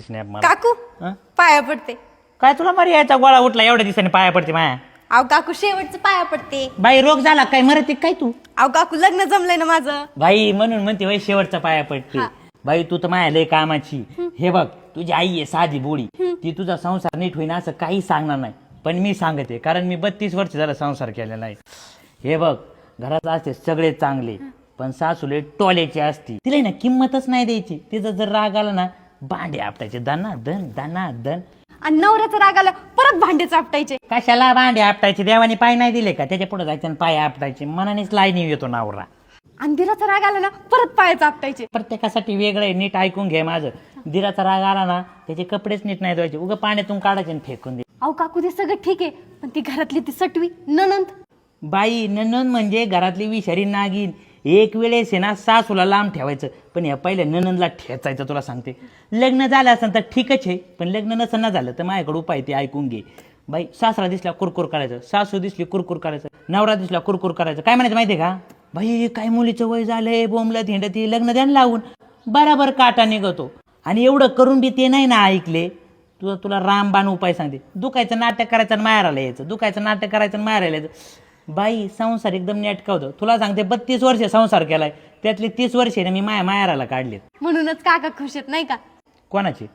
Snap मला काकू हं? पाया पडते. काय तुला मरी यायचा गोळा उठला एवढ्या दिवसाने पाया पडते माया अहो काकू शेवटचं पाया पडते. बाई रोग झाला काय मरते काय तू अहो काकू लग्न जमलंय ना माझं. बाई म्हणून म्हणते बाई शेवटचा पाया पडते हा. बाई तू तर माया लय कामाची हे बघ तुझी आई आहे साधी बोळी ती तुझा संसार नीट होईना असं काही सांगणार नाही पण मी सांगते कारण मी 32 वर्ष झाला संसार केलेला आहे. हे बघ घरात असते सगळे चांगले पण सासूले टोल्याची असती तिला ना किंमतच नाही द्यायची. तिचा जर राग आला ना भांडे आपटायचे दाना दन आणि नवऱ्याचा राग आला परत भांडे चापटायचे. कशाला भांडे आपटायचे देवाने पाय नाही दिले का त्याच्या पुढे जायचे आणि पाय आपटायचे मनानेच लाईनी येतो नावरा. आणि दिराचा राग आला ना परत पाया चापटायचे. प्रत्येकासाठी वेगळं आहे नीट ऐकून घे माझं. दिराचा राग आला ना त्याचे कपडेच नीट नाही धुवायचे उगा पाण्यातून काढायचे आणि फेकून दे. अहो काकू ते सगळं ठीक आहे पण ती घरातली ती सटवी ननंद. बाई ननंद म्हणजे घरातली विषारी नागिन. एक वेळेस आहे ना सासूला लांब ठेवायचं पण या पहिल्या ननंदला ठेचायचं. तुला सांगते लग्न झालं असेल तर ठीकच आहे पण लग्न नसं झालं तर माझ्याकडे उपाय ते ऐकून घे. बाई सासरा दिसला कुरकुर करायचं सासू दिसली कुरकुर करायचं नवरा दिसला कुरकुर करायचं. काय म्हणायचं माहितीये का बाई काय मुलीचं वय झालंय बोंबलत हिंडती लग्न द्यान लावून बराबर काटा निघतो. आणि एवढं करून बी ते नाही ना ऐकले. तुला रामबाण उपाय सांगते. दुखायचं नाटक करायचं आणि माहेराला यायचं दुखायचं नाटक करायचं आणि माहेराला यायचं. बाई संसार एकदम नेटका होतं. तुला सांगते 32 वर्ष संसार केलाय त्यातली 30 वर्षे मी माहेराला काढलेत. म्हणूनच काका खुश आहेत नाही का. कोणाची